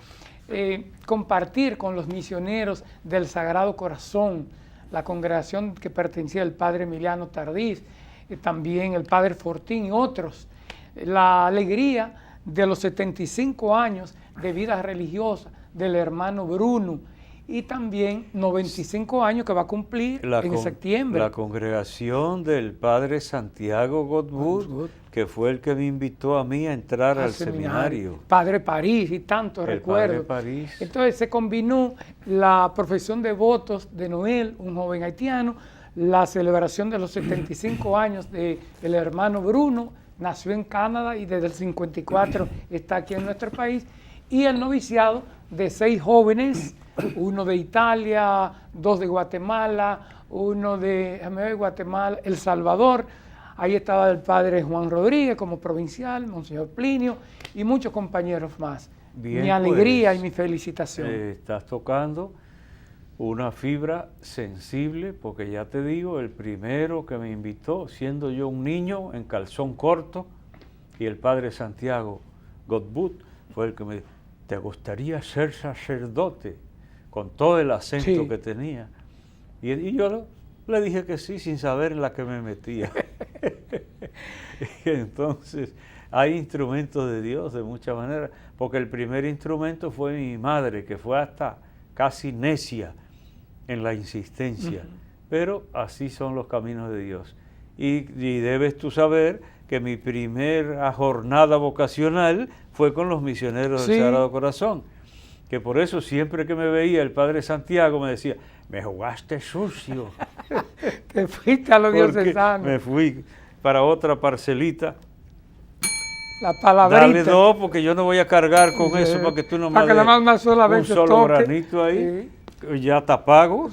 [SPEAKER 1] compartir con los misioneros del Sagrado Corazón, la congregación que pertenecía al Padre Emiliano Tardif, también el Padre Fortín y otros, la alegría de los 75 años de vida religiosa del hermano Bruno, y también 95 años que va a cumplir en septiembre.
[SPEAKER 2] La congregación del Padre Santiago Godbout, que fue el que me invitó a mí a entrar al seminario.
[SPEAKER 1] Padre París y tantos recuerdos.
[SPEAKER 2] Padre París.
[SPEAKER 1] Entonces se combinó la profesión de votos de Noel, un joven haitiano, la celebración de los 75 años del hermano Bruno, nació en Canadá y desde el 54 está aquí en nuestro país, y el noviciado de 6 jóvenes, uno de Italia, 2 de Guatemala, uno de Guatemala, El Salvador. Ahí estaba el padre Juan Rodríguez como provincial, Monseñor Plinio y muchos compañeros más.
[SPEAKER 2] Bien,
[SPEAKER 1] mi alegría
[SPEAKER 2] pues,
[SPEAKER 1] y mi felicitación.
[SPEAKER 2] Estás tocando una fibra sensible, porque ya te digo, el primero que me invitó, siendo yo un niño en calzón corto, y el padre Santiago Godbout fue el que me dijo, ¿te gustaría ser sacerdote? Con todo el acento que tenía. Y yo le dije que sí, sin saber en la que me metía. Entonces, hay instrumentos de Dios de muchas maneras, porque el primer instrumento fue mi madre, que fue hasta casi necia en la insistencia. Pero así son los caminos de Dios. Y debes tú saber que mi primera jornada vocacional fue con los misioneros del Sagrado Corazón. Que por eso siempre que me veía el Padre Santiago me decía, me jugaste sucio.
[SPEAKER 1] Te fuiste a los diocesanos.
[SPEAKER 2] Me fui para otra parcelita.
[SPEAKER 1] La palabrita.
[SPEAKER 2] Dale 2 porque yo no voy a cargar con eso para que tú no me des
[SPEAKER 1] una sola vez
[SPEAKER 2] un solo granito ahí. Ya te pago.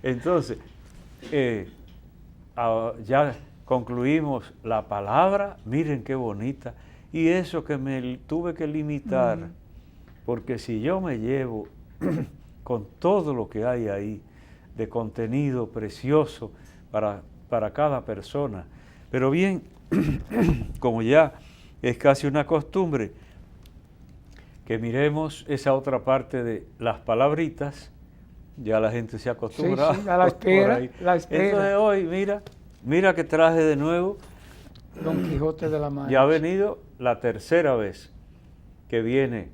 [SPEAKER 2] Entonces, ya concluimos la palabra. Miren qué bonita. Y eso que me tuve que limitar. Porque si yo me llevo con todo lo que hay ahí de contenido precioso para cada persona, pero bien, como ya es casi una costumbre, que miremos esa otra parte de las palabritas, ya la gente se ha acostumbrado.
[SPEAKER 1] Sí, a la espera, la espera.
[SPEAKER 2] Entonces hoy, mira que traje de nuevo
[SPEAKER 1] Don Quijote de la Mancha.
[SPEAKER 2] Ya ha venido la tercera vez que viene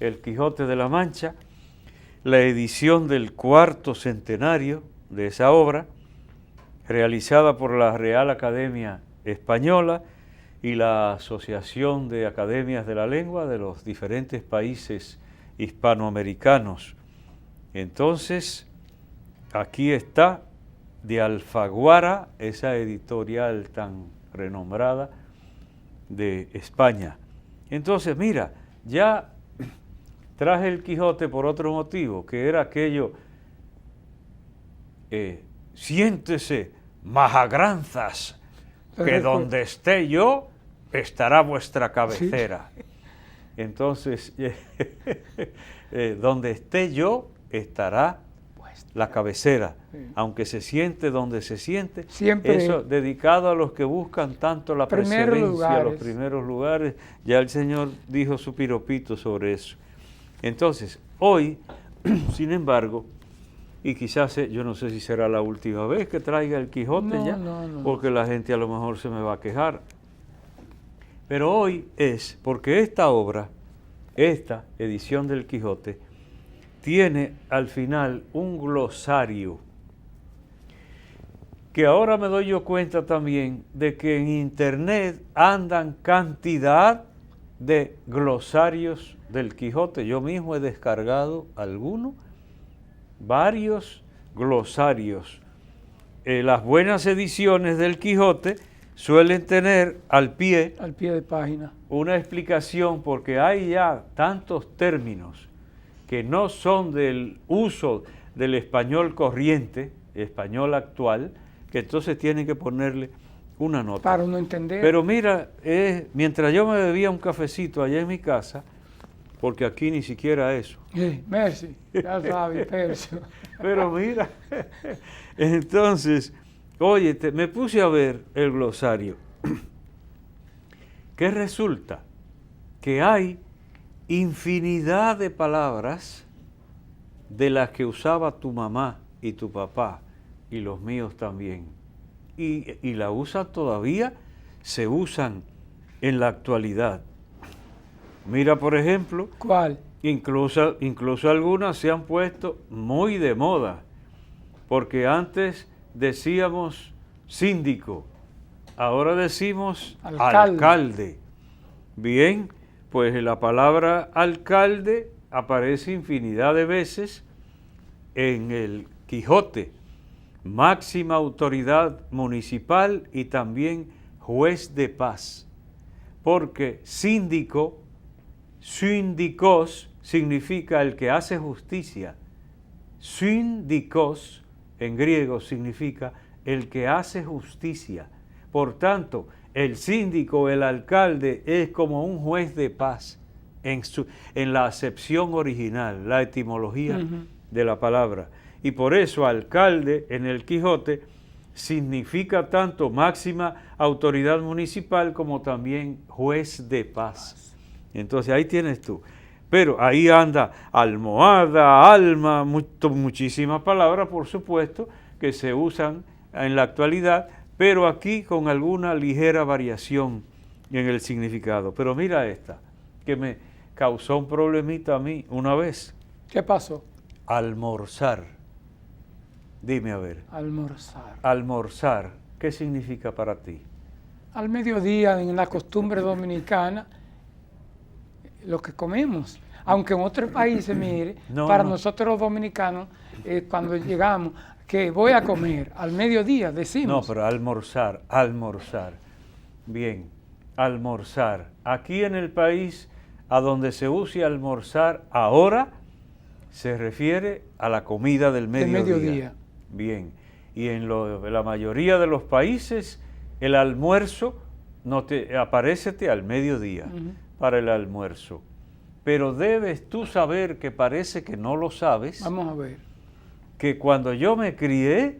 [SPEAKER 2] El Quijote de la Mancha, la edición del 4º centenario de esa obra, realizada por la Real Academia Española y la Asociación de Academias de la Lengua de los diferentes países hispanoamericanos. Entonces, aquí está de Alfaguara, esa editorial tan renombrada de España. Entonces, mira, ya traje el Quijote por otro motivo, que era aquello, siéntese, majagranzas, que donde esté yo, estará vuestra cabecera. Sí. Entonces, donde esté yo, estará la cabecera, sí. Aunque se siente donde se siente. Siempre eso dedicado a los que buscan tanto la precedencia, a los primeros lugares. Ya el Señor dijo su piropito sobre eso. Entonces, hoy, sin embargo, y quizás, yo no sé si será la última vez que traiga el Quijote no. Porque la gente a lo mejor se me va a quejar. Pero hoy es porque esta obra, esta edición del Quijote, tiene al final un glosario, que ahora me doy yo cuenta también de que en internet andan cantidad de glosarios del Quijote. Yo mismo he descargado algunos, varios glosarios. Las buenas ediciones del Quijote suelen tener al pie
[SPEAKER 1] de página
[SPEAKER 2] una explicación, porque hay ya tantos términos que no son del uso del español corriente, español actual, que entonces tienen que ponerle una nota.
[SPEAKER 1] Para uno entender.
[SPEAKER 2] Pero mira, mientras yo me bebía un cafecito allá en mi casa, porque aquí ni siquiera eso.
[SPEAKER 1] Merci, ya sabes, Percio.
[SPEAKER 2] Pero mira, entonces, oye, me puse a ver el glosario. ¿Qué resulta? Que hay infinidad de palabras de las que usaba tu mamá y tu papá y los míos también. Y la usan todavía, se usan en la actualidad. Mira, por ejemplo,
[SPEAKER 1] ¿cuál?
[SPEAKER 2] Incluso algunas se han puesto muy de moda, porque antes decíamos síndico, ahora decimos alcalde. Bien, pues la palabra alcalde aparece infinidad de veces en el Quijote, máxima autoridad municipal y también juez de paz, porque síndico, síndicos, significa el que hace justicia. Síndicos, en griego, significa el que hace justicia. Por tanto, el síndico, el alcalde, es como un juez de paz en la acepción original, la etimología de la palabra. Y por eso alcalde en el Quijote significa tanto máxima autoridad municipal como también juez de paz. Entonces ahí tienes tú. Pero ahí anda almohada, alma, muchísimas palabras, por supuesto, que se usan en la actualidad, pero aquí con alguna ligera variación en el significado. Pero mira esta, que me causó un problemita a mí una vez.
[SPEAKER 1] ¿Qué pasó?
[SPEAKER 2] Almorzar. Dime a ver.
[SPEAKER 1] Almorzar.
[SPEAKER 2] Almorzar, ¿qué significa para ti?
[SPEAKER 1] Al mediodía, en la costumbre dominicana, lo que comemos. Aunque en otros países, mire, nosotros los dominicanos, cuando llegamos, que voy a comer al mediodía, decimos.
[SPEAKER 2] No, pero almorzar. Bien, almorzar. Aquí en el país, a donde se use almorzar ahora, se refiere a la comida del mediodía. Bien, y en la mayoría de los países, el almuerzo aparécete al mediodía para el almuerzo. Pero debes tú saber, que parece que no lo sabes.
[SPEAKER 1] Vamos a ver.
[SPEAKER 2] Que cuando yo me crié,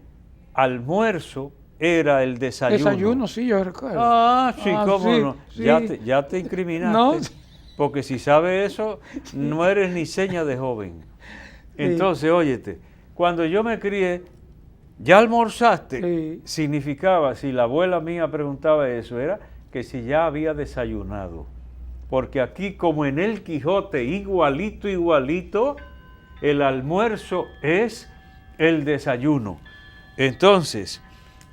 [SPEAKER 2] almuerzo era el desayuno.
[SPEAKER 1] Desayuno, sí, yo recuerdo.
[SPEAKER 2] Sí, cómo no. Sí. Ya te incriminaste. No. Porque si sabes eso, no eres ni seña de joven. Entonces, óyete, cuando yo me crié, ¿ya almorzaste?
[SPEAKER 1] Sí.
[SPEAKER 2] Significaba, si la abuela mía preguntaba eso, era que si ya había desayunado, porque aquí como en el Quijote, igualito, igualito, el almuerzo es el desayuno. Entonces,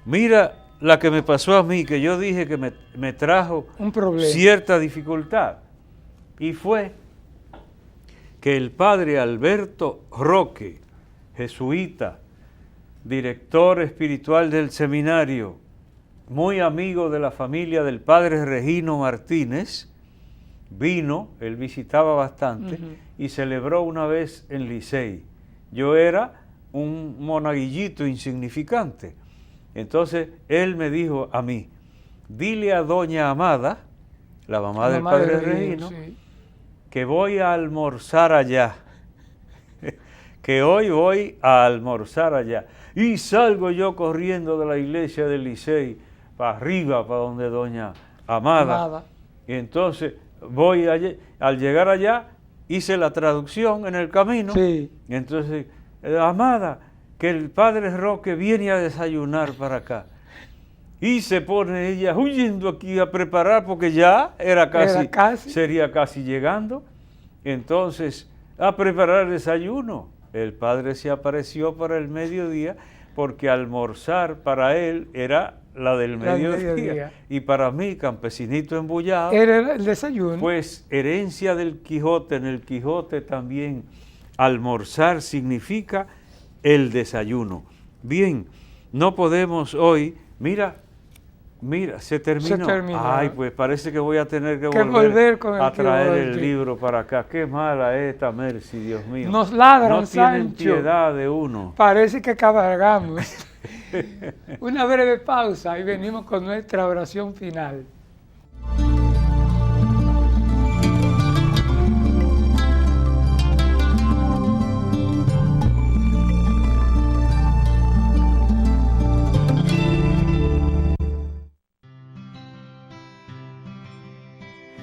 [SPEAKER 2] mira la que me pasó a mí, que yo dije que me trajo
[SPEAKER 1] un problema,
[SPEAKER 2] cierta dificultad, y fue que el padre Alberto Roque, jesuita, director espiritual del seminario, muy amigo de la familia del padre Regino Martínez, vino, él visitaba bastante, y celebró una vez en Licey. Yo era un monaguillito insignificante. Entonces él me dijo a mí, dile a doña Amada, la mamá del padre Regino, sí, que voy a almorzar allá, que hoy voy a almorzar allá. Y salgo yo corriendo de la iglesia del Licey para arriba, para donde doña Amada. Y entonces voy allá, al llegar allá, hice la traducción en el camino.
[SPEAKER 1] Sí.
[SPEAKER 2] Y entonces, Amada, que el padre Roque viene a desayunar para acá. Y se pone ella huyendo aquí a preparar, porque ya era casi, sería casi llegando. Entonces, a preparar el desayuno. El padre se apareció para el mediodía, porque almorzar para él era la del mediodía. Y para mí, campesinito embullado,
[SPEAKER 1] era el desayuno.
[SPEAKER 2] Pues herencia del Quijote, en el Quijote también almorzar significa el desayuno. Bien, no podemos hoy, mira, se terminó. Ay, pues parece que voy a tener que volver a traer el libro para acá. Qué mala esta Mercy, Dios mío.
[SPEAKER 1] Nos ladran,
[SPEAKER 2] no tienen
[SPEAKER 1] Sancho.
[SPEAKER 2] Piedad de uno.
[SPEAKER 1] Parece que cabalgamos. Una breve pausa y venimos con nuestra oración final.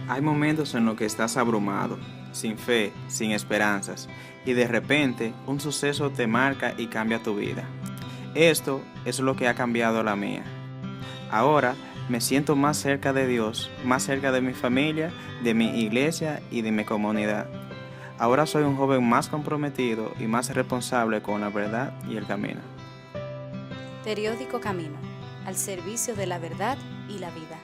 [SPEAKER 4] Hay momentos en los que estás abrumado, sin fe, sin esperanzas, y de repente un suceso te marca y cambia tu vida. Esto es lo que ha cambiado la mía. Ahora me siento más cerca de Dios, más cerca de mi familia, de mi iglesia y de mi comunidad. Ahora soy un joven más comprometido y más responsable con la verdad y el camino.
[SPEAKER 5] Periódico Camino, al servicio de la verdad y la vida.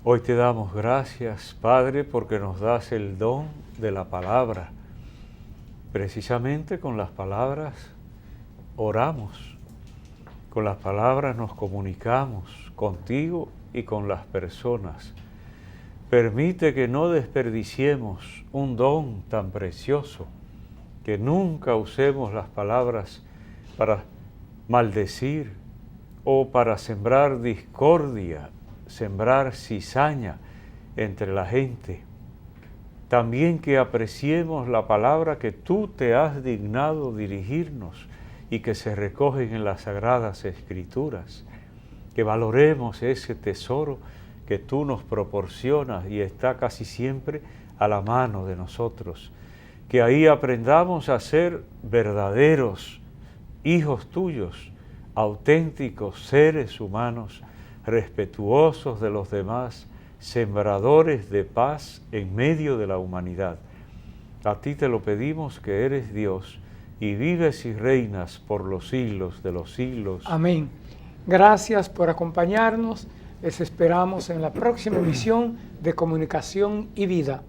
[SPEAKER 2] Hoy te damos gracias, Padre, porque nos das el don de la palabra. Precisamente con las palabras oramos, con las palabras nos comunicamos contigo y con las personas. Permite que no desperdiciemos un don tan precioso, que nunca usemos las palabras para maldecir o para sembrar discordia, sembrar cizaña entre la gente. También que apreciemos la palabra que tú te has dignado dirigirnos y que se recogen en las Sagradas Escrituras. Que valoremos ese tesoro que tú nos proporcionas y está casi siempre a la mano de nosotros. Que ahí aprendamos a ser verdaderos hijos tuyos, auténticos seres humanos, respetuosos de los demás, sembradores de paz en medio de la humanidad. A ti te lo pedimos, que eres Dios y vives y reinas por los siglos de los siglos.
[SPEAKER 1] Amén. Gracias por acompañarnos. Les esperamos en la próxima emisión de Comunicación y Vida.